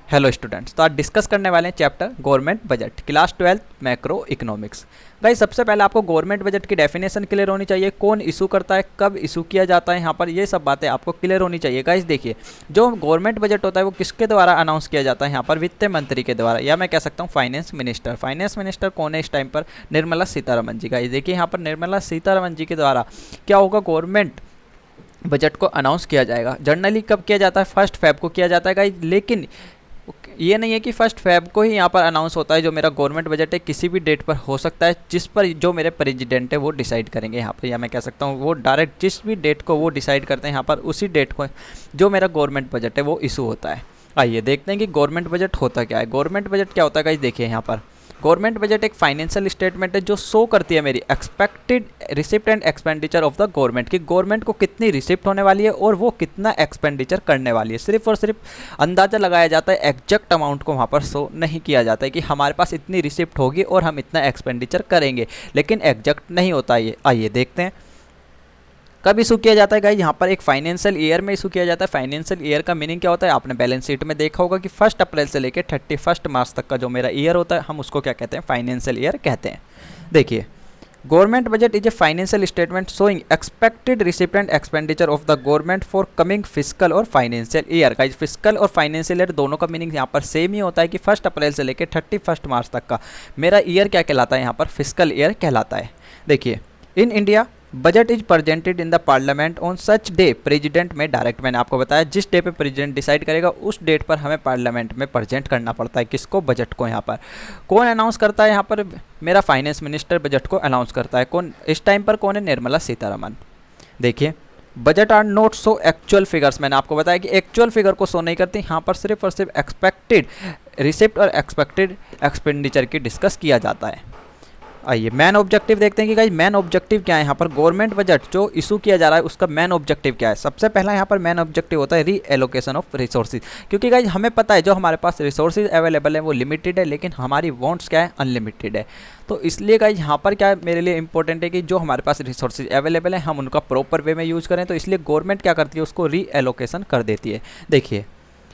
Hello students, तो आज discuss करने वाले हैं chapter government budget class 12 macro economics. Guys सबसे पहले आपको गवर्नमेंट बजट की डेफिनेशन क्लियर होनी चाहिए, कौन इशू करता है, कब इशू किया जाता है, यहाँ पर ये सब बातें आपको क्लियर होनी चाहिए। गाइस देखिए, जो गवर्नमेंट बजट होता है वो किसके द्वारा अनाउंस किया जाता है, यहाँ पर वित्त मंत्री के द्वारा, या मैं कह सकता हूँ फाइनेंस मिनिस्टर। फाइनेंस मिनिस्टर कौन है इस टाइम पर? निर्मला सीतारमन जी। गाइस देखिए, यहाँ पर निर्मला सीतारमन जी के द्वारा क्या होगा, गवर्नमेंट बजट को अनाउंस किया जाएगा। जनरली कब किया जाता है? 1 फ़रवरी को किया जाता है गाइस, लेकिन ये नहीं है कि 1 फ़रवरी को ही यहाँ पर अनाउंस होता है। जो मेरा गवर्नमेंट बजट है किसी भी डेट पर हो सकता है, जिस पर जो मेरे प्रेसिडेंट है वो डिसाइड करेंगे यहाँ पर, या मैं कह सकता हूँ वो डायरेक्ट जिस भी डेट को वो डिसाइड करते हैं यहाँ पर, उसी डेट को जो मेरा गवर्नमेंट बजट है वो इशू होता है। आइए देखते हैं कि गवर्नमेंट बजट होता क्या है। गवर्नमेंट बजट क्या होता है गाइस, देखिए यहाँ पर गवर्नमेंट बजट एक फाइनेंशियल स्टेटमेंट है जो शो करती है मेरी expected receipt and expenditure of the government, कि गवर्नमेंट को कितनी रिसिप्ट होने वाली है और वो कितना एक्सपेंडिचर करने वाली है। सिर्फ और सिर्फ अंदाज़ा लगाया जाता है, एग्जैक्ट अमाउंट को वहाँ पर शो नहीं किया जाता है कि हमारे पास इतनी रिसिप्ट होगी और हम इतना एक्सपेंडिचर करेंगे, लेकिन एग्जैक्ट नहीं होता ये। आइए देखते हैं कब इशू किया जाता है गाइस। यहाँ पर एक फाइनेंशियल ईयर में इशू किया जाता है। फाइनेंशियल ईयर का मीनिंग क्या होता है? आपने बैलेंस शीट में देखा होगा कि 1 अप्रैल से लेकर 31 मार्च तक का जो मेरा ईयर होता है, हम उसको क्या कहते हैं? फाइनेंशियल ईयर कहते हैं। देखिए, government budget is a financial statement showing expected receipt and expenditure of the government for coming physical और फाइनेंशियल ईयर। गाइस फिजिकल और फाइनेंशियल ईयर दोनों का मीनिंग यहाँ पर सेम ही होता है कि 1 अप्रैल से लेकर 31 मार्च तक का मेरा ईयर क्या कहलाता है? यहाँ पर फिजिकल ईयर कहलाता है। देखिए, in India budget is presented in the parliament on such day president में डायरेक्ट, मैंने आपको बताया जिस डे पे प्रेसिडेंट डिसाइड करेगा उस डेट पर हमें पार्लियामेंट में प्रेजेंट करना पड़ता है। किसको? बजट को। यहाँ पर कौन अनाउंस करता है? यहाँ पर मेरा फाइनेंस मिनिस्टर बजट को अनाउंस करता है। कौन इस टाइम पर? कौन है? निर्मला सीतारमन। देखिए, budget are not so actual figures, मैंने आपको बताया कि एक्चुअल फिगर को शो नहीं करती, यहाँ पर सिर्फ और सिर्फ एक्सपेक्टेड रिसिप्ट और एक्सपेक्टेड एक्सपेंडिचर की डिस्कस किया जाता है। आइए मैन ऑब्जेक्टिव देखते हैं कि गाइस मैन ऑब्जेक्टिव क्या है। यहाँ पर गवर्नमेंट बजट जो इशू किया जा रहा है उसका मैन ऑब्जेक्टिव क्या है? सबसे पहला यहाँ पर मैन ऑब्जेक्टिव होता है री एलोकेशन ऑफ रिसोर्सेज, क्योंकि गाइस हमें पता है जो हमारे पास रिसोर्सेज अवेलेबल है वो लिमिटेड है, लेकिन हमारी वांट्स क्या है? अनलिमिटेड है। तो इसलिए गाइस यहाँ पर क्या मेरे लिए इंपॉर्टेंट है कि जो हमारे पास रिसोर्सेज अवेलेबल है हम उनका प्रॉपर वे में यूज़ करें। तो इसलिए गवर्नमेंट क्या करती है? उसको री एलोकेशन कर देती है। देखिए,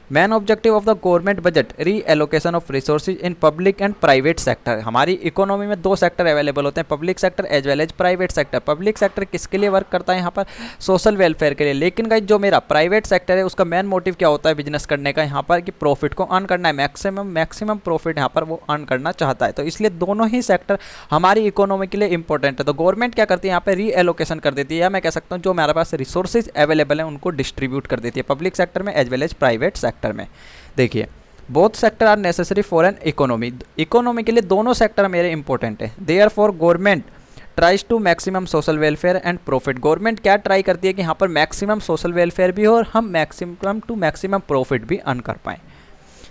main objective of the government budget reallocation of resources in public and private sector. हमारी इकोनॉमी में 2 सेक्टर अवेलेबल होते हैं, public sector as well as private sector. Public sector किसके लिए वर्क करता है? यहाँ पर सोशल वेलफेयर के लिए। लेकिन गाइस जो मेरा प्राइवेट सेक्टर है उसका मेन मोटिव क्या होता है बिजनेस करने का? यहाँ पर कि प्रॉफिट को अर्न करना है, मैक्सिमम प्रॉफिट यहाँ पर वो अर्न करना चाहता है। तो इसलिए दोनों ही सेक्टर हमारी इकोनॉमी के लिए इंपॉर्टेंट है। तो गवर्नमेंट क्या करती है? यहाँ पर री एलोकेशन कर देती है, या मैं कह सकता हूँ जो हमारे पास रिसोर्सेज अवेलेबल हैं उनको डिस्ट्रीब्यूट कर देती है पब्लिक सेक्टर में as well as private sector में। देखिए, both sector are necessary for an economy. Economy के लिए दोनों सेक्टर मेरे इंपॉर्टेंट है। Therefore government tries to maximum social welfare and profit. Government क्या ट्राई करती है कि यहाँ पर मैक्सिमम सोशल वेलफेयर भी हो और हम मैक्सिमम प्रॉफिट भी अर्न कर पाएँ।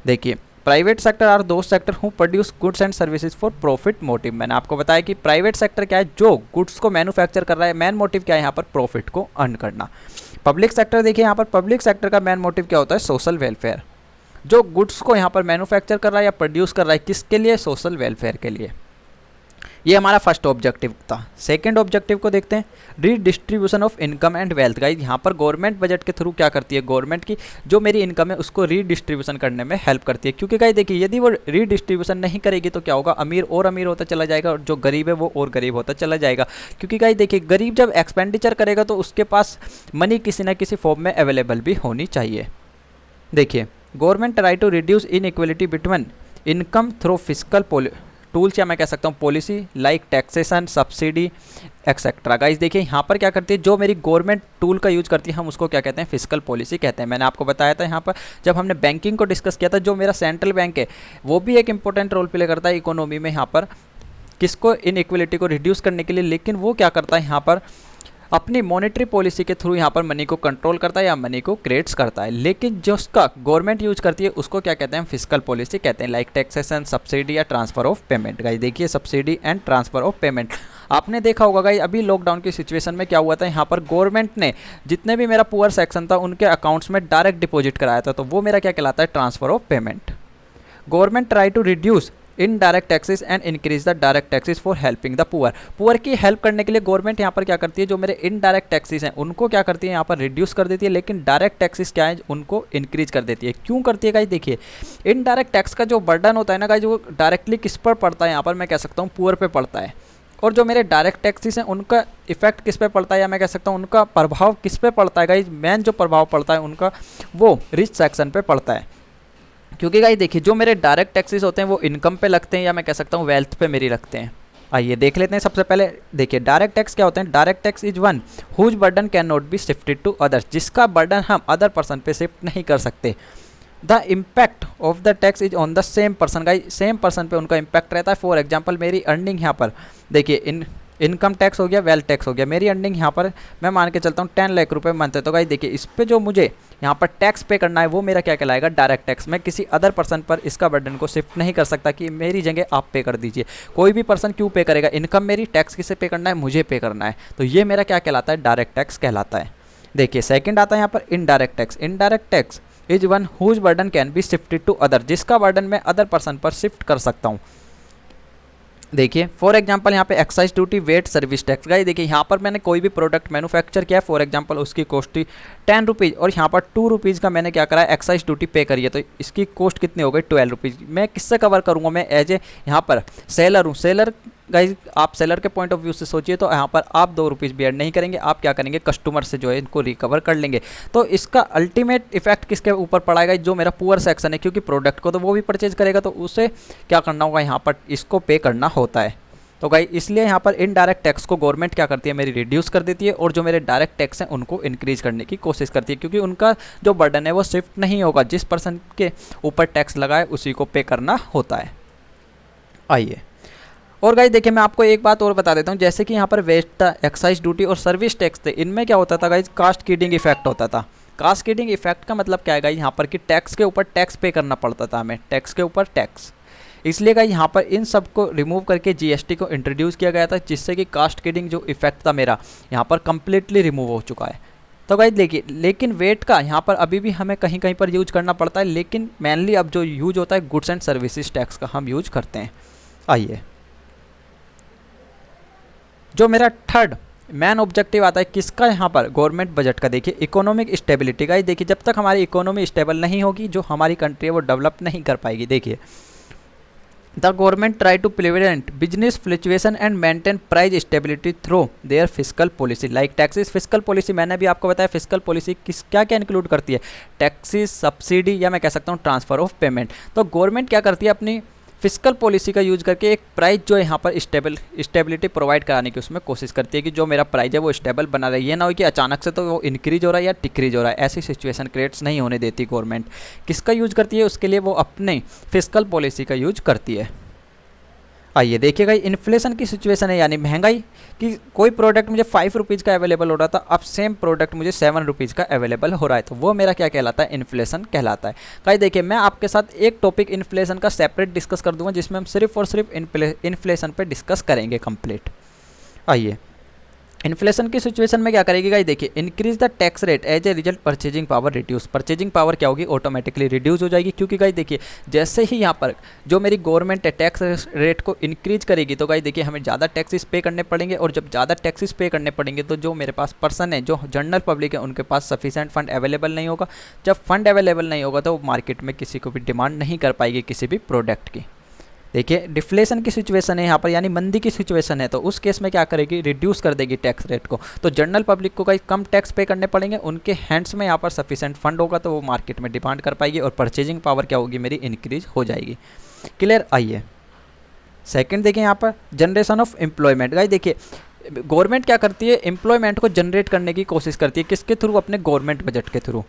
देखिए, प्राइवेट सेक्टर आर दो sector who produce goods and services for profit motive. मैंने आपको बताया कि प्राइवेट सेक्टर क्या है? जो गुड्स को मैन्युफैक्चर कर रहा है, मैन मोटिव क्या है यहाँ पर? प्रॉफिट को अर्न करना। पब्लिक सेक्टर देखिए, यहाँ पर पब्लिक सेक्टर का मैन मोटिव क्या होता है? Social welfare. जो गुड्स को यहाँ पर मैन्युफैक्चर कर रहा है या प्रोड्यूस कर रहा है, किसके लिए? सोशल वेलफेयर के लिए। ये हमारा फर्स्ट ऑब्जेक्टिव था। सेकंड ऑब्जेक्टिव को देखते हैं, redistribution of income and wealth. Guys यहाँ पर गवर्नमेंट बजट के थ्रू क्या करती है? गवर्नमेंट की जो मेरी इनकम है उसको रीडिस्ट्रीब्यूशन करने में हेल्प करती है। क्योंकि गाइस देखिए, यदि वो रीडिस्ट्रीब्यूशन नहीं करेगी तो क्या होगा? अमीर और अमीर होता चला जाएगा और जो गरीब है वो और गरीब होता चला जाएगा। क्योंकि गाइस देखिए, गरीब जब एक्सपेंडिचर करेगा तो उसके पास मनी किसी न किसी फॉर्म में अवेलेबल भी होनी चाहिए। देखिए, government try to reduce inequality between income through physical tools, या मैं कह सकता हूँ policy like taxation, subsidy etcetera. Guys देखिए, यहाँ पर क्या करती है? जो मेरी गवर्नमेंट टूल का यूज़ करती है हम उसको क्या कहते हैं? फिजिकल पॉलिसी कहते हैं। मैंने आपको बताया था यहाँ पर जब हमने बैंकिंग को डिस्कस किया था, जो मेरा सेंट्रल बैंक है वो भी एक इंपॉर्टेंट रोल प्ले करता है इकोनॉमी में, यहाँ पर किसको? इनइक्वलिटी को रिड्यूस करने के लिए। लेकिन वो क्या करता है? यहाँ पर अपनी मॉनेटरी पॉलिसी के थ्रू यहाँ पर मनी को कंट्रोल करता है या मनी को क्रिएट्स करता है। लेकिन जो उसका गवर्नमेंट यूज करती है उसको क्या कहते हैं? फिजिकल पॉलिसी कहते हैं, लाइक टैक्सेशन, सब्सिडी या ट्रांसफर ऑफ पेमेंट। गाइस देखिए, subsidy and transfer of payment आपने देखा होगा गाइस, अभी लॉकडाउन की सिचुएशन में क्या हुआ था? यहाँ पर गवर्नमेंट ने जितने भी मेरा पुअर सेक्शन था उनके अकाउंट्स में डायरेक्ट डिपॉजिट कराया था, तो वो मेरा क्या कहलाता है? Transfer of payment. Government try to reduce indirect taxes and increase the direct taxes for helping the poor. Poor की हेल्प करने के लिए गवर्नमेंट यहाँ पर क्या करती है, जो मेरे इनडायरेक्ट टैक्सेस हैं उनको क्या करती है यहाँ पर रिड्यूस कर देती है, लेकिन डायरेक्ट टैक्सेस क्या है उनको इंक्रीज कर देती है। क्यों करती है गाइस, देखिए इनडायरेक्ट टैक्स का जो बर्डन होता है ना गाइस, वो डायरेक्टली किस पर पड़ता है, यहाँ पर मैं कह सकता हूँ पुअर पे पड़ता है। और जो मेरे डायरेक्ट टैक्सेस हैं उनका इफेक्ट किस पे पड़ता है, या मैं कह सकता हूँ उनका प्रभाव किस पे पड़ता है गाइस, मेन जो प्रभाव पड़ता है उनका वो रिच सेक्शन पे पड़ता है। क्योंकि गाइस देखिए जो मेरे डायरेक्ट टैक्सेस होते हैं वो इनकम पे लगते हैं, या मैं कह सकता हूँ वेल्थ पे मेरी लगते हैं। आइए देख लेते हैं। सबसे पहले देखिए डायरेक्ट टैक्स क्या होते हैं। Direct tax is one whose burden can not be shifted to others, जिसका बर्डन हम अदर पर्सन पे शिफ्ट नहीं कर सकते। The impact of the tax is on the same person, guys same person पे उनका इम्पैक्ट रहता है। फॉर एग्जाम्पल मेरी अर्निंग यहाँ पर देखिए इनकम टैक्स हो गया, वेल्थ टैक्स हो गया। मेरी अर्निंग यहाँ पर मैं मान के चलता हूँ 10 लाख रुपए मंथ है, तो गाइस देखिए इस पे जो मुझे यहाँ पर टैक्स पे करना है वो मेरा क्या कहलाएगा, डायरेक्ट टैक्स। मैं किसी अदर पर्सन पर इसका बर्डन को शिफ्ट नहीं कर सकता कि मेरी जगह आप पे कर दीजिए। कोई भी पर्सन क्यों पे करेगा, इनकम मेरी टैक्स किसे पे करना है, मुझे पे करना है। तो ये मेरा क्या कहलाता है, डायरेक्ट टैक्स कहलाता है। देखिए सेकंड आता है यहाँ पर indirect tax. Indirect tax is one whose burden can be shifted to other, जिसका बर्डन मैं अदर पर्सन पर शिफ्ट कर सकता हूँ। देखिए फॉर एग्जांपल यहाँ पे excise duty, VAT, service tax. Guys देखिए यहाँ पर मैंने कोई भी प्रोडक्ट मैन्युफैक्चर किया है, फॉर एग्जांपल उसकी कॉस्ट थी 10 रुपीज़, और यहाँ पर 2 रुपीज़ का मैंने क्या करा है, एक्साइज ड्यूटी पे करी है, तो इसकी कॉस्ट कितनी हो गई 12 रुपीज़। मैं किससे कवर करूँगा, मैं एज ए यहाँ पर सेलर हूँ। सेलर गाइज आप सेलर के पॉइंट ऑफ व्यू से सोचिए तो यहाँ पर आप 2 रुपीज़ भी ऐड नहीं करेंगे, आप क्या करेंगे, कस्टमर से जो है इनको रिकवर कर लेंगे। तो इसका अल्टीमेट इफेक्ट किसके ऊपर पड़ेगा, जो मेरा पुअर सेक्शन है, क्योंकि प्रोडक्ट को तो वो भी परचेज करेगा, तो उसे क्या करना होगा, यहाँ पर इसको पे करना होता है। तो गाइस इसलिए यहाँ पर इनडायरेक्ट टैक्स को गवर्नमेंट क्या करती है, मेरी रिड्यूस कर देती है, और जो मेरे डायरेक्ट टैक्स हैं उनको इंक्रीज करने की कोशिश करती है, क्योंकि उनका जो बर्डन है वो शिफ्ट नहीं होगा, जिस पर्सन के ऊपर टैक्स लगा है उसी को पे करना होता है। आइए और गाइस देखिए मैं आपको एक बात और बता देता हूँ, जैसे कि यहाँ पर वेस्ट था, एक्साइज ड्यूटी और सर्विस टैक्स थे, इनमें क्या होता था गाइस, कास्ट किडिंग इफेक्ट होता था। कास्ट किडिंग इफेक्ट का मतलब क्या है गाइस, यहाँ पर कि टैक्स के ऊपर टैक्स पे करना पड़ता था हमें, टैक्स के ऊपर टैक्स। इसलिए गाइस यहाँ पर इन सब को रिमूव करके जीएसटी को इंट्रोड्यूस किया गया था, जिससे कि कास्ट किडिंग जो इफेक्ट था मेरा यहाँ पर कंप्लीटली रिमूव हो चुका है। तो गाइस देखिए लेकिन वेट का यहाँ पर अभी भी हमें कहीं कहीं पर यूज करना पड़ता है, लेकिन मेनली अब जो यूज होता है गुड्स एंड सर्विसेज टैक्स का हम यूज करते हैं। आइए जो मेरा थर्ड मैन ऑब्जेक्टिव आता है किसका, यहाँ पर गवर्नमेंट बजट का। देखिए इकोनॉमिक स्टेबिलिटी का। देखिए जब तक हमारी इकोनॉमी स्टेबल नहीं होगी, जो हमारी कंट्री है वो डेवलप नहीं कर पाएगी। देखिए the government try to prevent business fluctuation and maintain price stability through their fiscal policy like taxes. Fiscal policy मैंने भी आपको बताया, फिस्कल पॉलिसी किस क्या क्या इंक्लूड करती है, टैक्सेस, सब्सिडी, या मैं कह सकता हूँ ट्रांसफर ऑफ पेमेंट। तो गवर्नमेंट क्या करती है, अपनी फिस्कल पॉलिसी का यूज करके एक प्राइस जो है यहाँ पर स्टेबिलिटी प्रोवाइड कराने की उसमें कोशिश करती है कि जो मेरा प्राइस है वो स्टेबल बना रहे। ये ना हो कि अचानक से तो वो इंक्रीज हो रहा है या डिक्रीज हो रहा है, ऐसी सिचुएशन क्रिएट्स नहीं होने देती गवर्नमेंट। किसका यूज करती है, उसके लिए वो अपने फिस्कल पॉलिसी का यूज करती है। आइए देखिएगा इन्फ्लेशन की सिचुएशन है, यानी महंगाई कि कोई प्रोडक्ट मुझे 5 रुपीज़ का अवेलेबल हो रहा था, अब सेम प्रोडक्ट मुझे 7 रुपीज़ का अवेलेबल हो रहा है, तो वो मेरा क्या कहलाता है, इन्फ्लेशन कहलाता है। गाइस देखिए मैं आपके साथ एक टॉपिक इन्फ्लेशन का सेपरेट डिस्कस कर दूंगा, जिसमें हम सिर्फ और सिर्फ इन्फ्लेशन पे डिस्कस करेंगे कंप्लीट। आइए इन्फ्लेशन की सिचुएशन में क्या करेगी गाइस, देखिए increase the tax rate as a result purchasing power reduce. Purchasing power क्या होगी, ऑटोमेटिकली रिड्यूस हो जाएगी, क्योंकि गाइस देखिए जैसे ही यहाँ पर जो मेरी गवर्नमेंट है टैक्स रेट को इंक्रीज करेगी, तो गाइस देखिए हमें ज़्यादा टैक्सेस पे करने पड़ेंगे, और जब ज़्यादा टैक्सेस पे करने पड़ेंगे तो जो मेरे पास पर्सन है, जो जनरल पब्लिक है, उनके पास सफिशेंट फंड अवेलेबल नहीं होगा। जब फंड अवेलेबल नहीं होगा तो वो मार्केट में किसी को भी डिमांड नहीं कर पाएगी किसी भी प्रोडक्ट की। देखिए डिफ्लेशन की सिचुएशन है यहाँ पर, यानी मंदी की सिचुएशन है, तो उस केस में क्या करेगी, रिड्यूस कर देगी टैक्स रेट को। तो जनरल पब्लिक को कहीं कम टैक्स पे करने पड़ेंगे, उनके हैंड्स में यहाँ पर सफिशिएंट फंड होगा, तो वो मार्केट में डिमांड कर पाएगी, और परचेजिंग पावर क्या होगी, मेरी इंक्रीज हो जाएगी। क्लियर। आइए सेकंड देखिए यहाँ पर जनरेशन ऑफ एम्प्लॉयमेंट। गाइस देखिए गवर्नमेंट क्या करती है, एम्प्लॉयमेंट को जनरेट करने की कोशिश करती है, किसके थ्रू, अपने गवर्नमेंट बजट के through.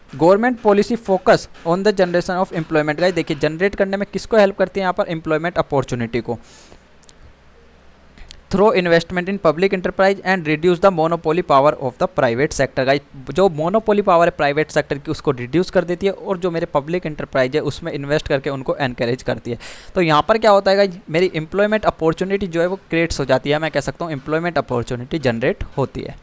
Government policy focus on the generation of employment. Guys देखिए जनरेट करने में किसको हेल्प करती है यहाँ पर, एम्प्लॉयमेंट अपॉर्चुनिटी को, through investment in public enterprise and reduce the monopoly power of the private sector. Guys जो मोनोपोली पावर है प्राइवेट सेक्टर की उसको रिड्यूस कर देती है, और जो मेरे पब्लिक इंटरप्राइज है उसमें इन्वेस्ट करके उनको एनकरेज करती है। तो यहाँ पर क्या होता है गाइस, मेरी एम्प्लॉयमेंट अपॉर्चुनिटी जो है वो क्रिएट्स हो जाती है, मैं कह सकता हूँ एम्प्लॉयमेंट अपॉर्चुनिटी जनरेट होती है।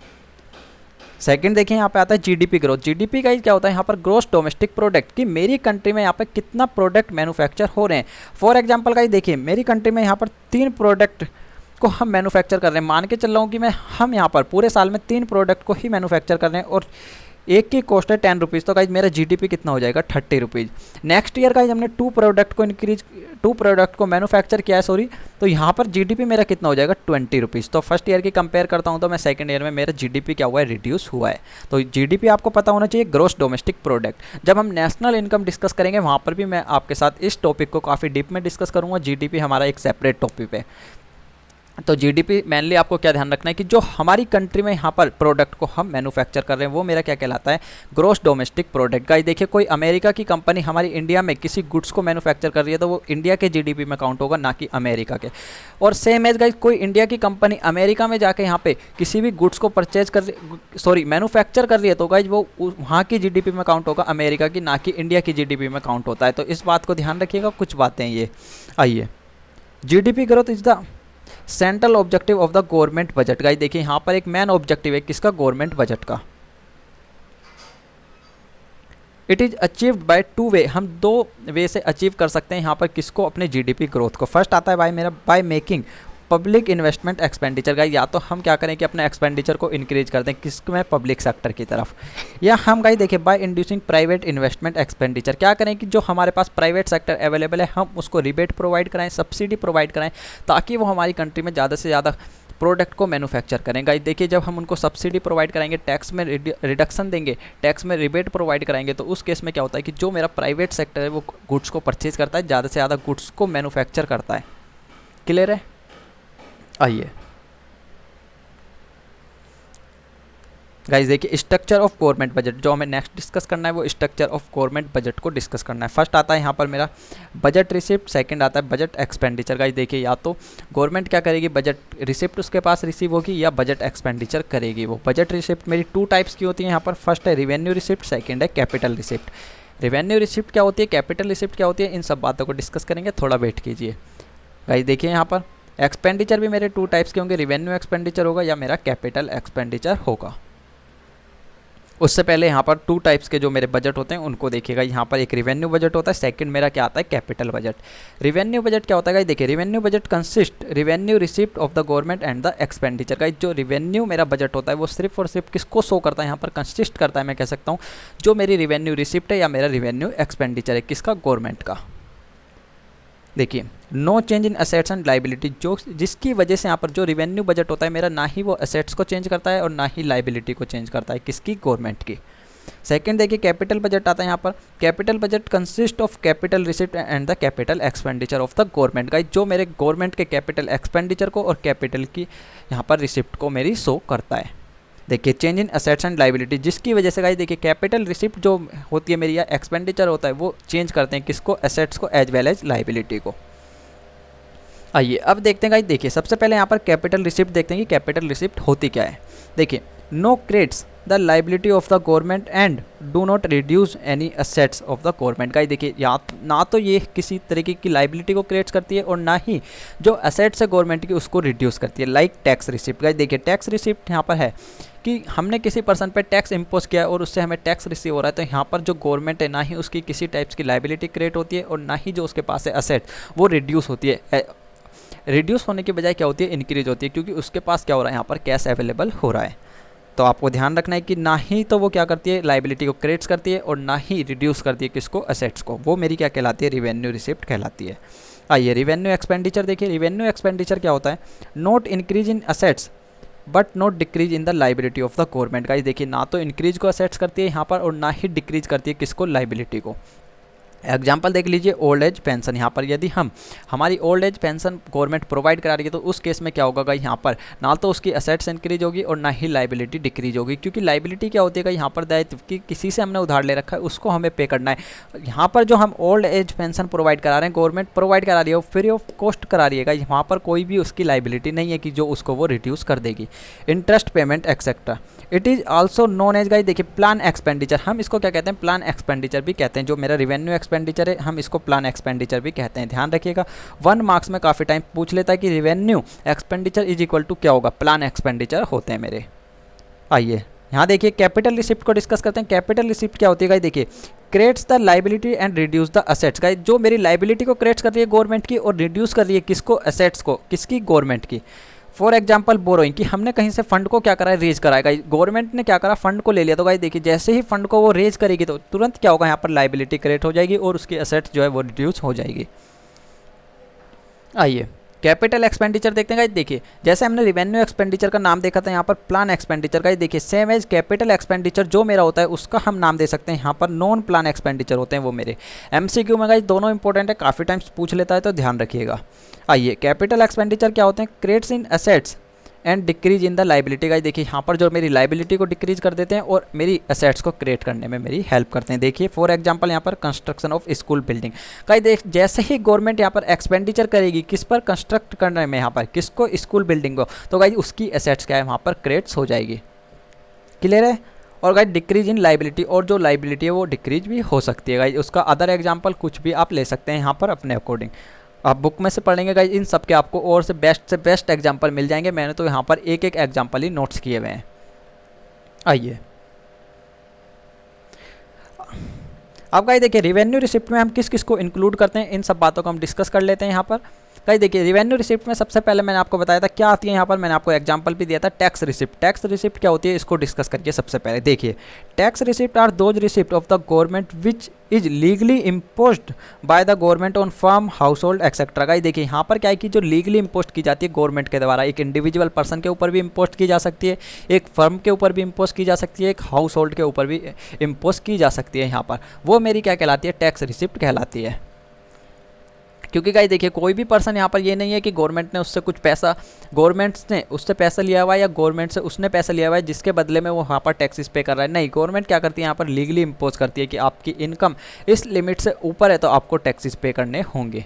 सेकंड देखिए यहाँ पे आता है जीडीपी ग्रोथ। जीडीपी का क्या होता है यहाँ पर, ग्रोस डोमेस्टिक प्रोडक्ट, कि मेरी कंट्री में यहाँ पर कितना प्रोडक्ट मैन्युफैक्चर हो रहे हैं। फॉर एग्जांपल गाइस देखिए मेरी कंट्री में यहाँ पर 3 प्रोडक्ट को हम मैन्युफैक्चर कर रहे हैं, मान के चल रहा हूँ कि हम यहाँ पर पूरे साल में 3 प्रोडक्ट को ही मैन्युफैक्चर कर रहे हैं और एक की कॉस्ट है 10 रुपीज़, तो गाइज मेरा जीडीपी कितना हो जाएगा 30 रुपीज़। नेक्स्ट ईयर गाइज हमने 2 प्रोडक्ट को मैन्युफैक्चर किया है, सॉरी, तो यहाँ पर जीडीपी मेरा कितना हो जाएगा 20 रुपीज़। तो फर्स्ट ईयर की कंपेयर करता हूँ तो मैं सेकंड ईयर में मेरा जीडीपी क्या हुआ है, रिड्यूस हुआ है। तो जीडीपी आपको पता होना चाहिए, ग्रोस डोमेस्टिक प्रोडक्ट। जब हम नेशनल इनकम डिस्कस करेंगे वहाँ पर भी मैं आपके साथ इस टॉपिक को काफ़ी डीप में डिस्कस करूँगा। जीडीपी हमारा एक सेपरेट टॉपिक है। तो जीडीपी मेनली आपको क्या ध्यान रखना है कि जो हमारी कंट्री में यहाँ पर प्रोडक्ट को हम मैन्युफैक्चर कर रहे हैं वो मेरा क्या कहलाता है, ग्रोस डोमेस्टिक प्रोडक्ट। गाइस देखिए कोई अमेरिका की कंपनी हमारी इंडिया में किसी गुड्स को मैन्युफैक्चर कर रही है तो वो इंडिया के जीडीपी में काउंट होगा, ना कि अमेरिका के। और सेम एज गाइस कोई इंडिया की कंपनी अमेरिका में जाके यहाँ पे किसी भी गुड्स को मैन्युफैक्चर कर रही है तो गाइस वो वहाँ की जीडीपी में काउंट होगा, अमेरिका की, ना कि इंडिया की जीडीपी में काउंट होता है। तो इस बात को ध्यान रखिएगा, कुछ बातें ये। आइए, GDP growth is the central objective of the government budget. Guys देखिए यहाँ पर एक मेन ऑब्जेक्टिव है किसका, गवर्नमेंट बजट का। इट इज अचीव्ड बाय 2 वे, हम 2 वे से अचीव कर सकते हैं यहाँ पर किसको, अपने जीडीपी ग्रोथ को। फर्स्ट आता है by making public investment expenditure. Guys या तो हम क्या करें कि अपने एक्सपेंडिचर को इंक्रीज कर दें किसमें, पब्लिक सेक्टर की तरफ, या हम गाइस देखिए by inducing private investment expenditure, क्या करें कि जो हमारे पास प्राइवेट सेक्टर अवेलेबल है हम उसको रिबेट प्रोवाइड कराएं, सब्सिडी प्रोवाइड कराएं, ताकि वो हमारी कंट्री में ज़्यादा से ज़्यादा प्रोडक्ट को मैन्युफैक्चर करें। गाइस देखिए जब हम उनको सब्सिडी प्रोवाइड कराएंगे, टैक्स में रिडक्शन देंगे, टैक्स में रिबेट प्रोवाइड कराएंगे, तो उस केस में क्या होता है कि जो मेरा प्राइवेट सेक्टर है वो गुड्स को परचेज करता है, ज़्यादा से ज़्यादा गुड्स को मैन्युफैक्चर करता है। क्लियर है? आइए गाइस देखिए स्ट्रक्चर ऑफ गवर्नमेंट बजट, जो हमें नेक्स्ट डिस्कस करना है वो स्ट्रक्चर ऑफ गवर्नमेंट बजट को डिस्कस करना है। फर्स्ट आता है यहाँ पर मेरा बजट रिसिप्ट, सेकंड आता है बजट एक्सपेंडिचर। गाइस देखिए या तो गवर्नमेंट क्या करेगी, बजट रिसिप्ट उसके पास रिसीव होगी या बजट एक्सपेंडिचर करेगी वो। बजट रिसिप्ट मेरी 2 टाइप्स की होती है यहाँ पर, फर्स्ट है रिवेन्यू रिसिप्ट, सेकेंड है कैपिटल रिसिप्ट। रिवेन्यू रिसिप्ट क्या होती है, कैपिटल रिसिप्ट क्या होती है, इन सब बातों को डिस्कस करेंगे, थोड़ा वेट कीजिए। गाइस देखिए यहाँ पर एक्सपेंडिचर भी मेरे 2 टाइप्स के होंगे, रिवेन्यू एक्सपेंडिचर होगा या मेरा कैपिटल एक्सपेंडिचर होगा। उससे पहले यहाँ पर 2 टाइप्स के जो मेरे बजट होते हैं उनको देखिएगा। यहाँ पर एक रिवेन्यू बजट होता है, सेकंड मेरा क्या आता है, कैपिटल बजट। रिवेन्यू बजट क्या होता है, देखिए revenue budget consist revenue receipt of the government and the expenditure. का जो रिवेन्यू मेरा बजट होता है वो सिर्फ और सिर्फ किसको शो करता है, यहाँ पर कंसिस्ट करता है, मैं कह सकता हूँ जो मेरी रिवेन्यू रिसिप्ट है या मेरा रिवेन्यू एक्सपेंडिचर है, किसका, गवर्नमेंट का। देखिए no change in assets and liability, जो जिसकी वजह से यहाँ पर जो रिवेन्यू बजट होता है मेरा ना ही वो असेट्स को चेंज करता है और ना ही लाइबिलिटी को चेंज करता है, किसकी, गवर्नमेंट की। सेकंड देखिए कैपिटल बजट आता है यहाँ पर। Capital budget consist of capital receipt and the capital expenditure of the government. Guys जो मेरे गवर्नमेंट के कैपिटल एक्सपेंडिचर को और कैपिटल की यहाँ पर रिसिप्ट को मेरी शो करता है। देखिए change in assets and liability, जिसकी वजह से गाइस देखिए कैपिटल रिसिप्ट जो होती है मेरी या एक्सपेंडिचर होता है वो चेंज करते हैं किसको, एसेट्स को एज वेल एज लाइबिलिटी को। आइए अब देखते हैं गाइस, देखिए सबसे पहले यहाँ पर कैपिटल रिसिप्ट देखते हैं कि कैपिटल रिसिप्ट होती क्या है। देखिए no creates the liability of the government and do not reduce any assets of the government. Guys देखिए या ना तो ये किसी तरीके की लाइबिलिटी को क्रिएट करती है और ना ही जो असेट्स है गवर्नमेंट की उसको रिड्यूस करती है, लाइक टैक्स रिसिप्ट। गाइस देखिए टैक्स रिसिप्ट यहाँ पर है कि हमने किसी पर्सन पे टैक्स इम्पोज किया और उससे हमें टैक्स रिसीव हो रहा है, तो यहाँ पर जो गवर्नमेंट है ना ही उसकी किसी टाइप्स की लाइबिलिटी क्रिएट होती है और ना ही जो उसके पास है असेट वो रिड्यूस होती है। रिड्यूस होने के बजाय क्या होती है, इंक्रीज होती है, क्योंकि उसके पास क्या हो रहा है, यहाँ पर कैश अवेलेबल हो रहा है। तो आपको ध्यान रखना है कि ना ही तो वो क्या करती है, लाइबिलिटी को क्रिएट करती है और ना ही रिड्यूस करती है किसको, असेट्स को। वो मेरी क्या कहलाती है, रिवेन्यू रिसिप्ट कहलाती है। आइए रिवेन्यू एक्सपेंडिचर देखिए। रिवेन्यू एक्सपेंडिचर क्या होता है, not increase in assets but not decrease in the liability of the government. Guys देखिए ना तो इंक्रीज को असेट्स करती है यहाँ पर और ना ही डिक्रीज करती है किसको, लाइबिलिटी को। एग्जाम्पल देख लीजिए ओल्ड एज पेंशन। यहाँ पर यदि हम हमारी old age pension government provide करा रही है तो उस केस में क्या होगा गाइस, यहाँ पर ना तो उसकी असेट्स इंक्रीज होगी और ना ही लाइबिलिटी डिक्रीज होगी, क्योंकि लाइबिलिटी क्या होती है यहाँ पर दायित्व कि किसी से हमने उधार ले रखा है उसको हमें पे करना है। यहाँ पर जो हम ओल्ड एज पेंशन प्रोवाइड करा रहे हैं, गवर्नमेंट प्रोवाइड करा रही है, फ्री ऑफ कॉस्ट करा रही है, वहाँ पर कोई भी उसकी लाइबिलिटी नहीं है कि जो उसको वो रिड्यूस कर देगी। Interest payment etcetera, it is also known as guys देखिए प्लान एक्सपेंडिचर। हम इसको क्या कहते हैं, प्लान एक्सपेंडिचर भी कहते हैं। जो मेरा रिवेन्यू एक्सपेंडिचर है हम इसको प्लान एक्सपेंडिचर भी कहते हैं। ध्यान रखिएगा 1 मार्क्स में काफ़ी टाइम पूछ लेता है कि revenue expenditure is equal to क्या होगा, प्लान एक्सपेंडिचर होते हैं मेरे। आइए यहाँ देखिए कैपिटल रिसिप्ट को डिस्कस करते हैं। कैपिटल रिसिप्ट क्या होती है गाइस, देखिए creates the liability and reduce the assets. Guys जो मेरी लाइबिलिटी को क्रिएट कर रही है गवर्नमेंट की और रिड्यूस कर रही है किसको, असेट्स को, किसकी, गवर्नमेंट की। फॉर एग्जाम्पल बोरोइंग, कि हमने कहीं से फंड को क्या करा है, रेज करा है। गाइस गवर्नमेंट ने क्या करा, फंड को ले लिया। तो गाइस देखिए जैसे ही फंड को वो रेज करेगी तो तुरंत क्या होगा, यहाँ पर लाइबिलिटी क्रिएट हो जाएगी और उसकी असेट्स जो है वो रिड्यूस हो जाएगी। आइए कैपिटल एक्सपेंडिचर देखते हैं गाइस। देखिए जैसे हमने रिवेन्यू एक्सपेंडिचर का नाम देखा था, यहाँ पर प्लान एक्सपेंडिचर गाइस देखिए सेम एज कैपिटल एक्सपेंडिचर जो मेरा होता है उसका हम नाम दे सकते हैं यहाँ पर नॉन प्लान एक्सपेंडिचर होते हैं वो मेरे। एमसीक्यू में गाइस दोनों इंपॉर्टेंट है, काफ़ी टाइम्स पूछ लेता है तो ध्यान रखिएगा। आइए कैपिटल एक्सपेंडिचर क्या होते हैं, creates in assets and decrease in the liability. Guys देखिए यहाँ पर जो मेरी लाइबिलिटी को डिक्रीज कर देते हैं और मेरी असेट्स को क्रिएट करने में मेरी हेल्प करते हैं। देखिए फॉर एग्जांपल यहाँ पर construction of school building. Guys देख जैसे ही गवर्नमेंट यहाँ पर एक्सपेंडिचर करेगी किस पर, कंस्ट्रक्ट करने में, यहाँ पर किसको, स्कूल बिल्डिंग को, तो गाइस उसकी असेट्स क्या है वहाँ पर क्रिएट्स हो जाएगी। क्लियर है। और गाइस डिक्रीज इन लाइबिलिटी, और जो लाइबिलिटी है वो डिक्रीज भी हो सकती है। गाइस उसका अदर एग्जाम्पल कुछ भी आप ले सकते हैं यहाँ पर अपने अकॉर्डिंग। आप बुक में से पढ़ेंगे गाइस इन सब के आपको और से बेस्ट एग्जांपल मिल जाएंगे। मैंने तो यहाँ पर एक एक एग्जांपल ही नोट्स किए हुए हैं। आइए अब गाइस देखिए रिवेन्यू रिसिप्ट में हम किस किस को इंक्लूड करते हैं, इन सब बातों को हम डिस्कस कर लेते हैं यहाँ पर। गाइस देखिए रिवेन्यू रिसिप्ट में सबसे पहले मैंने आपको बताया था क्या आती है, यहाँ पर मैंने आपको एग्जांपल भी दिया था टैक्स रिसिप्ट। टैक्स रिसिप्ट क्या होती है इसको डिस्कस करिए सबसे पहले। देखिए tax receipt are those receipt of the government which is legally imposed by the government on firm, household etcetera. Guys देखिए यहाँ पर क्या है कि जो लीगली इम्पोज की जाती है गवर्नमेंट के द्वारा, एक इंडिविजुअल पर्सन के ऊपर भी इम्पोज की जा सकती है, एक फर्म के ऊपर भी इम्पोज की जा सकती है, एक हाउस होल्ड के ऊपर भी इम्पोज की जा सकती है। यहाँ पर वो मेरी क्या कहलाती है, टैक्स रिसिप्ट कहलाती है। क्योंकि गाइस देखिए कोई भी पर्सन यहाँ पर ये नहीं है कि गवर्नमेंट ने उससे कुछ पैसा, गवर्नमेंट ने उससे पैसा लिया हुआ है या गवर्नमेंट से उसने पैसा लिया हुआ है जिसके बदले में वो वहाँ पर टैक्सेस पे कर रहा है। नहीं, गवर्नमेंट क्या करती है यहाँ पर लीगली इम्पोज करती है कि आपकी इनकम इस लिमिट से ऊपर है तो आपको टैक्सेस पे करने होंगे।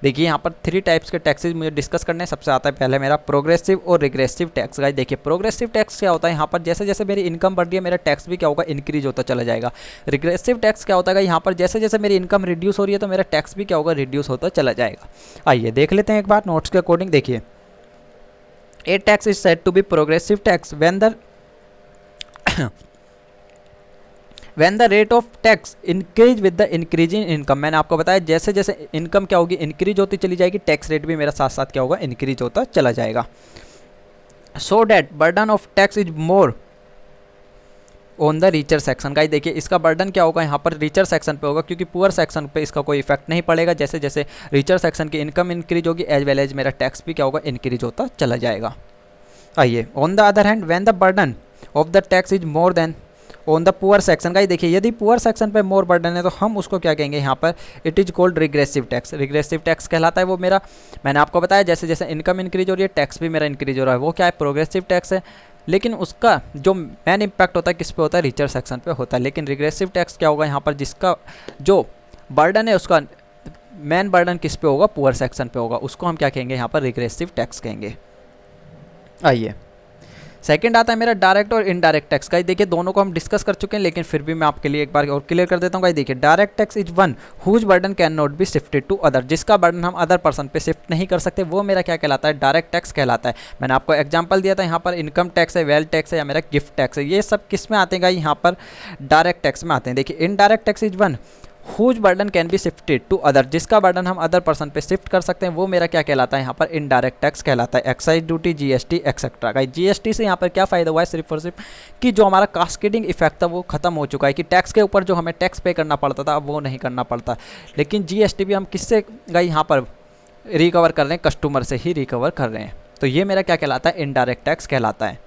देखिए यहाँ पर 3 टाइप्स के टैक्सेस मुझे डिस्कस करने हैं। सबसे आता है पहले मेरा प्रोग्रेसिव और रिग्रेसिव टैक्स। गाइस देखिए प्रोग्रेसिव टैक्स क्या होता है, यहाँ पर जैसे जैसे मेरी इनकम बढ़ रही है मेरा टैक्स भी क्या होगा, इंक्रीज होता चला जाएगा। रिग्रेसिव टैक्स क्या होता है, यहाँ पर जैसे जैसे मेरी इनकम रिड्यूस हो रही है तो मेरा टैक्स भी क्या होगा, रिड्यूस होता चला जाएगा। आइए देख लेते हैं एक बार नोट्स के अकॉर्डिंग। देखिए a tax is said to be progressive tax when the rate of tax increase with the increase in income। मैंने आपको बताया जैसे जैसे इनकम क्या होगी, इंक्रीज होती चली जाएगी, टैक्स रेट भी मेरा साथ साथ क्या होगा, इंक्रीज होता चला जाएगा। So that burden of tax is more on the richer section. Guys देखिए इसका बर्डन क्या होगा, यहाँ पर रीचर सेक्शन पे होगा, क्योंकि पुअर सेक्शन पे इसका कोई इफेक्ट नहीं पड़ेगा। जैसे जैसे रीचर सेक्शन की इनकम इंक्रीज होगी एज वेल एज मेरा टैक्स भी क्या होगा, इंक्रीज होता चला जाएगा। आइए on the other hand when the burden of the tax is more than on the poor section. Guys देखिए यदि पुअर सेक्शन पे मोर बर्डन है तो हम उसको क्या कहेंगे, यहाँ पर it is called regressive tax. Regressive tax कहलाता है वो मेरा, मैंने आपको बताया जैसे जैसे इनकम इंक्रीज हो रही है टैक्स भी मेरा इंक्रीज हो रहा है, वो क्या है, प्रोग्रेसिव टैक्स है। लेकिन उसका जो मेन इम्पैक्ट होता है किस पे होता है, रिचर सेक्शन पे होता है। लेकिन रिग्रेसिव टैक्स क्या होगा, यहाँ पर जिसका जो बर्डन है उसका मेन बर्डन किस पे होगा, पुअर सेक्शन पे होगा, उसको हम क्या कहेंगे, यहाँ पर रिग्रेसिव टैक्स कहेंगे। आइए सेकंड आता है मेरा डायरेक्ट और इनडायरेक्ट टैक्स। गाइस देखिए दोनों को हम डिस्कस कर चुके हैं लेकिन फिर भी मैं आपके लिए एक बार और क्लियर कर देता हूँ। गाइस देखिए direct tax is one whose burden can not be shifted to other. जिसका बर्डन हम अदर पर्सन पे शिफ्ट नहीं कर सकते वो मेरा क्या कहलाता है, डायरेक्ट टैक्स कहलाता है। मैंने आपको एग्जांपल दिया था, यहाँ पर इनकम टैक्स है, वेल्थ टैक्स है या मेरा गिफ्ट टैक्स है, ये सब किस में आते हैं गाइस, यहाँ पर डायरेक्ट टैक्स में आते हैं। देखिए indirect tax is one whose burden can be shifted to other. जिसका बर्डन हम अदर पर्सन पे शिफ्ट कर सकते हैं वो मेरा क्या कहलाता है, यहाँ पर इनडायरेक्ट टैक्स कहलाता है। Excise duty, GST etcetera. Guys GST से यहाँ पर क्या फ़ायदा हुआ है, सिर्फ और सिर्फ कि जो हमारा कास्केडिंग इफेक्ट था वो खत्म हो चुका है, कि टैक्स के ऊपर जो हमें टैक्स पे करना पड़ता था अब वो नहीं करना पड़ता। लेकिन जीएसटी भी हम किससे गाइस यहाँ पर रिकवर कर रहे हैं, कस्टमर से ही रिकवर कर रहे हैं। तो ये मेरा क्या कहलाता है, इनडायरेक्ट टैक्स कहलाता है।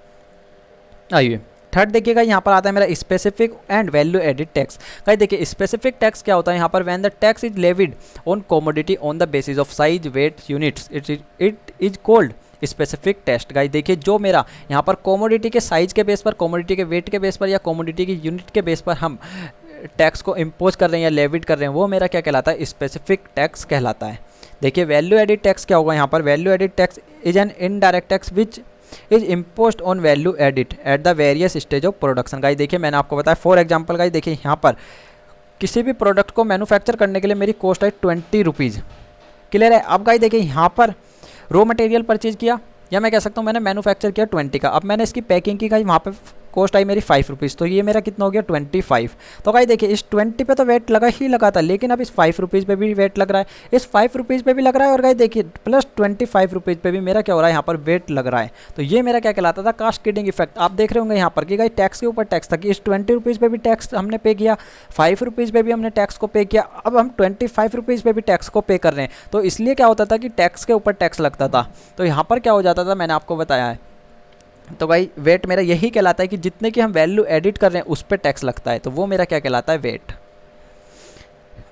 आइए थर्ड देखिएगा, यहाँ पर आता है मेरा specific and value added tax. Guys देखिए स्पेसिफिक टैक्स क्या होता है, यहाँ पर when the tax is levied on commodity on the basis of size weight units it is called specific tax. Guys देखिए जो मेरा यहाँ पर कमोडिटी के साइज के बेस पर, कमोडिटी के वेट के बेस पर या कमोडिटी की यूनिट के बेस पर हम टैक्स को इम्पोज कर रहे हैं या लेविड कर रहे हैं वो मेरा क्या कहलाता है, स्पेसिफिक टैक्स कहलाता है। देखिए वैल्यू एडिड टैक्स क्या होगा, यहाँ पर value added tax is an indirect tax which is imposed on value edit at the various stage of production. Guys देखिए मैंने आपको बताया फॉर एग्जांपल गाइस देखिए यहाँ पर किसी भी प्रोडक्ट को मैन्युफैक्चर करने के लिए मेरी कॉस्ट है 20 रुपीज़। क्लियर है। अब गाइस देखिए यहाँ पर रॉ मटेरियल परचेज किया या मैं कह सकता हूँ मैंने मैन्युफैक्चर किया 20 का, अब मैंने इसकी पैकिंग की गाइस वहाँ पर कॉस्ट आई मेरी 5 रुपीज़, तो ये मेरा कितना हो गया 25। तो गाइस देखिए इस 20 पे तो वेट लगा ही लगा था, लेकिन अब इस 5 रुपीज़ पे भी वेट लग रहा है, इस 5 रुपीज़ पे भी लग रहा है, और गाइस देखिए प्लस 25 रुपीज़ पे भी मेरा क्या हो रहा है यहाँ पर वेट लग रहा है। तो ये मेरा क्या कहलाता था कास्केडिंग इफेक्ट। आप देख रहे होंगे यहाँ पर कि गाइस टैक्स के ऊपर टैक्स था कि इस 20 रुपीज़ पे भी टैक्स हमने पे किया, 5 रुपीज़ पे भी हमने टैक्स को पे किया, अब हम 25 रुपीज़ पे भी टैक्स को पे कर रहे हैं। तो इसलिए क्या होता था कि टैक्स के ऊपर टैक्स लगता था। तो यहाँ पर क्या हो जाता था, मैंने आपको बताया है। तो भाई वेट मेरा यही कहलाता है कि जितने की हम वैल्यू एडिट कर रहे हैं उस पर टैक्स लगता है, तो वो मेरा क्या कहलाता है वेट।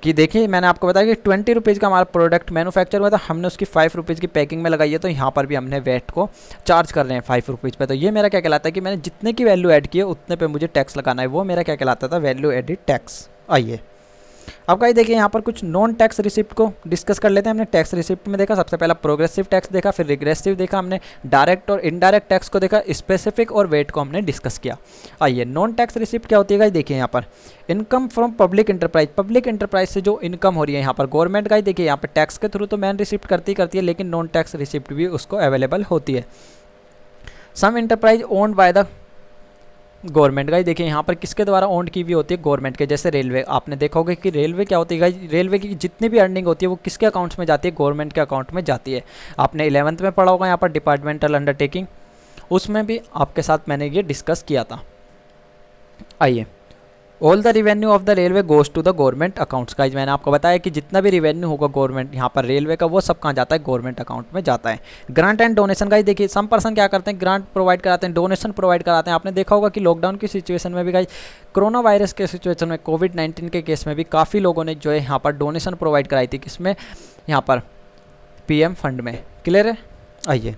कि देखिए मैंने आपको बताया कि 20 रुपीज़ का हमारा प्रोडक्ट मैन्युफैक्चर हुआ था, हमने उसकी 5 रुपीज़ की पैकिंग में लगाई है, तो यहाँ पर भी हमने वेट को चार्ज कर रहे हैं 5 रुपीज़ पे। तो ये मेरा क्या कहलाता है कि मैंने जितने की वैल्यू ऐड की है उतने पे मुझे टैक्स लगाना है, वो मेरा क्या कहलाता था वैल्यू एडिड टैक्स। आइए अब गाइस देखिए यहाँ पर कुछ नॉन टैक्स रिसिप्ट को डिस्कस कर लेते हैं। हमने टैक्स रिसिप्ट में देखा सबसे पहला प्रोग्रेसिव टैक्स देखा, फिर रिग्रेसिव देखा, हमने डायरेक्ट और इनडायरेक्ट टैक्स को देखा, स्पेसिफिक और वेट को हमने डिस्कस किया। आइए नॉन टैक्स रिसिप्ट क्या होती है गाइस, देखिए यहाँ पर income from public enterprise, public enterprise से जो इनकम हो रही है यहाँ पर गवर्नमेंट गाइस देखिए यहाँ पर टैक्स के थ्रू तो मैन रिसिप्ट करती है, लेकिन नॉन टैक्स रिसिप्ट भी उसको अवेलेबल होती है। Some enterprise owned by the government guys देखिए यहाँ पर किसके द्वारा ओन की हुई होती है, गवर्नमेंट के। जैसे रेलवे, आपने देखा होगा कि रेलवे क्या होती है गाइस, रेलवे की जितनी भी अर्निंग होती है वो किसके अकाउंट्स में जाती है, गवर्नमेंट के अकाउंट में जाती है। आपने 11th में पढ़ा होगा यहाँ पर डिपार्टमेंटल अंडरटेकिंग, उसमें भी आपके साथ मैंने ये डिस्कस किया था। आइए all the revenue of the railway goes to the government accounts guys, मैंने आपको बताया कि जितना भी रिवेन्यू होगा गवर्नमेंट यहाँ पर रेलवे का वो सब कहाँ जाता है, गवर्नमेंट अकाउंट में जाता है। ग्रांट एंड डोनेशन गाइज देखिए सम पर्सन क्या करते हैं, ग्रांट प्रोवाइड कराते हैं, डोनेशन प्रोवाइड कराते हैं। आपने देखा होगा कि लॉकडाउन की सिचुएशन में भी गाइज, कोरोना वायरस के सिचुएशन में, कोविड-19 के केस में भी काफ़ी लोगों ने जो है यहाँ पर डोनेशन प्रोवाइड कराई थी, किसमें, यहाँ पर PM फंड में। क्लियर है। आइए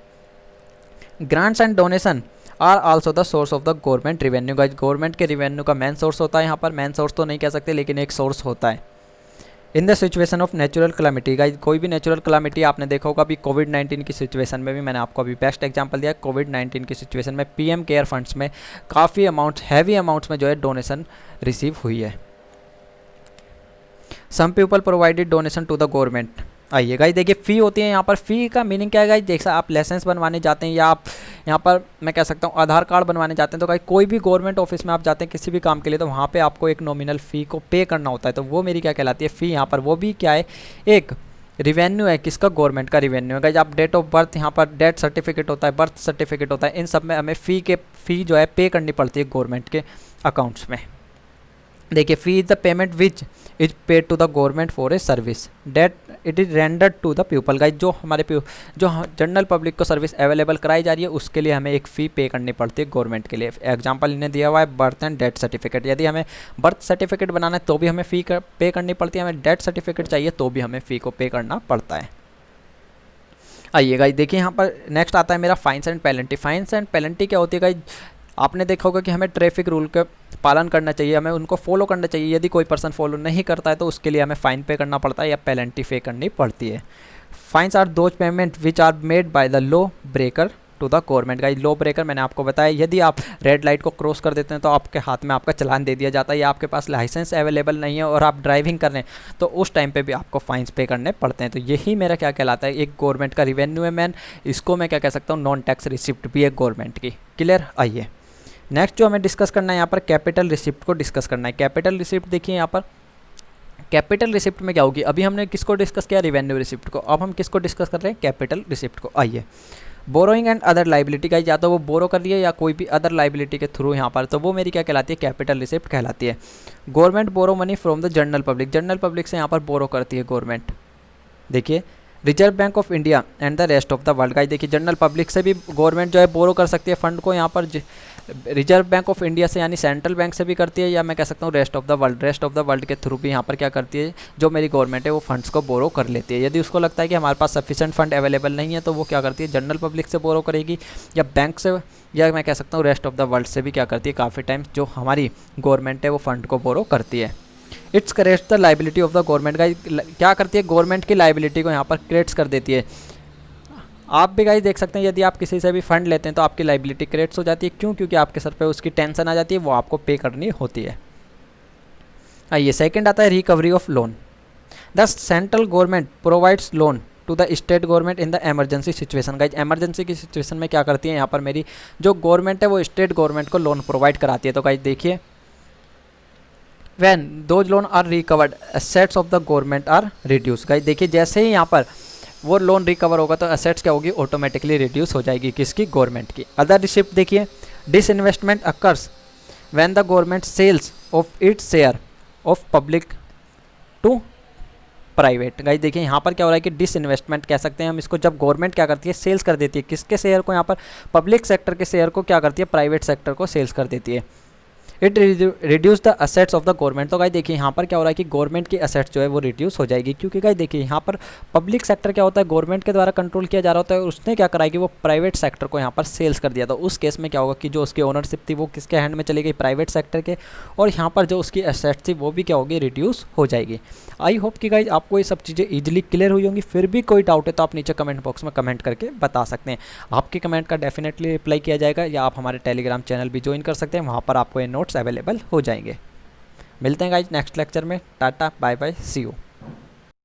grants and donation are also the source of the government revenue guys, government के रिवेन्यू का मेन सोर्स होता है। यहाँ पर मेन सोर्स तो नहीं कह सकते, लेकिन एक सोर्स होता है। In the situation of natural calamity guys, कोई भी नेचुरल क्लामिटी आपने देखा होगा, अभी कोविड-19 की सिचुएशन में भी मैंने आपको अभी बेस्ट एग्जांपल दिया। कोविड-19 की सिचुएशन में PM केयर फंड्स में काफ़ी अमाउंट्स, हैवी अमाउंट्स में जो है डोनेशन रिसीव हुई है। Some people provided donation to the government. आइए गाइस देखिए फ़ी होती है यहाँ पर। फ़ी का मीनिंग क्या है गाइस, जैसा आप लाइसेंस बनवाने जाते हैं या आप यहाँ पर मैं कह सकता हूँ आधार कार्ड बनवाने जाते हैं, तो गाइस कोई भी गवर्नमेंट ऑफिस में आप जाते हैं किसी भी काम के लिए, तो वहाँ पे आपको एक नॉमिनल फ़ी को पे करना होता है। तो वो मेरी क्या कहलाती है, फ़ी। यहाँ पर वो भी क्या है, एक रिवेन्यू है, किसका, गवर्नमेंट का रिवेन्यू है गाइस। आप डेट ऑफ बर्थ, यहाँ पर डेथ सर्टिफिकेट होता है, बर्थ सर्टिफिकेट होता है, इन सब में हमें फ़ी जो है पे करनी पड़ती है गवर्नमेंट के अकाउंट्स में। देखिए fee is the payment which is paid to the government for a service that it is rendered to the people guys, जो हमारे जो जनरल पब्लिक को सर्विस अवेलेबल कराई जा रही है उसके लिए हमें एक फ़ी पे करनी पड़ती है गवर्नमेंट के लिए। एग्जांपल इन्हें दिया हुआ है बर्थ एंड डेथ सर्टिफिकेट। यदि हमें बर्थ सर्टिफिकेट बनाना है तो भी हमें फ़ी पे करनी पड़ती है, हमें डेथ सर्टिफिकेट चाहिए तो भी हमें फ़ी को पे करना पड़ता है। आइए गाइज देखिए यहाँ पर नेक्स्ट आता है मेरा fines and penalty. Fines and penalty क्या होती है गाइज, आपने देखा होगा कि हमें ट्रैफिक रूल का पालन करना चाहिए, हमें उनको फॉलो करना चाहिए। यदि कोई पर्सन फॉलो नहीं करता है तो उसके लिए हमें फ़ाइन पे करना पड़ता है या पेनल्टी पे करनी पड़ती है। Fines are those payment which are made by the lawbreaker to the government guys. Lawbreaker मैंने आपको बताया, यदि आप रेड लाइट को क्रॉस कर देते हैं तो आपके हाथ में आपका चालान दे दिया जाता है, या आपके पास लाइसेंस अवेलेबल नहीं है और आप ड्राइविंग कर रहे हैं तो उस टाइम पे भी आपको फाइन्स पे करने पड़ते हैं। तो यही मेरा क्या कहलाता है, एक गवर्नमेंट का रिवेन्यू है मैन, इसको मैं क्या कह सकता हूँ, नॉन टैक्स रिसिप्ट भी है गवर्नमेंट की। क्लियर। आइए नेक्स्ट जो हमें डिस्कस करना है यहाँ पर कैपिटल रिसिप्ट को डिस्कस करना है। कैपिटल रिसिप्ट देखिए यहाँ पर कैपिटल रिसिप्ट में क्या होगी, अभी हमने किसको डिस्कस किया, रिवेन्यू रिसिप्ट को, अब हम किसको डिस्कस कर रहे हैं, कैपिटल रिसिप्ट को। आइए बोरोइंग एंड अदर लाइबिलिटी का, या तो वो बोरो कर रही है या कोई भी अदर लाइबिलिटी के थ्रू यहाँ पर, तो वो मेरी क्या कहलाती है, कैपिटल रिसिप्ट कहलाती है। Government borrow money from the general public, general public से यहाँ पर बोरो करती है गवर्नमेंट। देखिए Reserve Bank of India and the rest of the world guys, देखिए जनरल पब्लिक से भी गवर्नमेंट जो है बोरो कर सकती है फंड को, यहाँ पर रिजर्व बैंक ऑफ इंडिया से यानी सेंट्रल बैंक से भी करती है, या मैं कह सकता हूँ rest of the world, rest of the world के थ्रू भी यहाँ पर क्या करती है, जो मेरी गवर्नमेंट है वो फंड्स को बोरो कर लेती है। यदि उसको लगता है कि हमारे पास सफिशिएंट फंड अवेलेबल नहीं है तो वो क्या करती है, जनरल पब्लिक से बोरो करेगी, या बैंक से, या मैं कह सकता हूँ रेस्ट ऑफ द वर्ल्ड से भी क्या करती है, काफ़ी टाइम जो हमारी गवर्नमेंट है वो फंड को बोरो करती है। It's creates the liability of the government guys, क्या करती है, गवर्नमेंट की लाइबिलिटी को यहाँ पर क्रिएट्स कर देती है। आप भी गाइस देख सकते हैं यदि आप किसी से भी फंड लेते हैं तो आपकी लाइबिलिटी क्रिएट्स हो जाती है। क्यों, क्योंकि आपके सर पे उसकी टेंशन आ जाती है, वो आपको पे करनी होती है। आइए सेकंड आता है recovery of loan. The central government provides loan to the state government in the emergency situation. Guys emergency की सिचुएशन में क्या करती है यहाँ पर मेरी जो गवर्नमेंट है वो स्टेट गवर्नमेंट को लोन प्रोवाइड कराती है। तो गाइज देखिए, when those loan are recovered assets of the government are reduce. Guys देखिए, जैसे ही यहाँ पर वो लोन रिकवर होगा तो एसेट्स क्या होगी, ऑटोमेटिकली रिड्यूस हो जाएगी, किसकी, गवर्नमेंट की। अदर रिसिप्ट देखिए, disinvestment occurs when the government sells of its share of public to private. Guys देखिए यहाँ पर क्या हो रहा है कि डिसइन्वेस्टमेंट कह सकते हैं हम इसको, जब गवर्नमेंट क्या करती है, सेल्स कर देती है, किसके शेयर को, यहाँ पर पब्लिक सेक्टर के शेयर को क्या करती है, प्राइवेट सेक्टर को सेल्स कर देती है। It reduce the assets of the government. तो गाइस देखिए यहाँ पर क्या हो रहा है कि गवर्नमेंट की असेट्स जो है वो रिड्यूस हो जाएगी, क्योंकि गाइस देखिए यहाँ पर पब्लिक सेक्टर क्या होता है, गवर्नमेंट के द्वारा कंट्रोल किया जा रहा होता है, और उसने क्या करा है कि वो प्राइवेट सेक्टर को यहाँ पर सेल्स कर दिया। तो उस केस में क्या होगा कि जो उसकी ओनरशिप थी वो किसके हैंड में चली गई, प्राइवेट सेक्टर के, और यहाँ पर जो उसकी असेट्स थी वो भी क्या होगी, रिड्यूस हो जाएगी। आई होप कि गाइज आपको ये सब चीज़ें ईजिली क्लियर हुई होंगी। फिर भी कोई डाउट है तो आप नीचे कमेंट बॉक्स में कमेंट करके बता सकते हैं। आपके कमेंट का डेफिनेटली रिप्लाई किया जाएगा, या आप हमारे टेलीग्राम चैनल भी ज्वाइन कर सकते हैं, वहाँ पर आपको ये नोट्स अवेलेबल हो जाएंगे। मिलते हैं गाइज नेक्स्ट लेक्चर में। Ta ta bye bye, see you.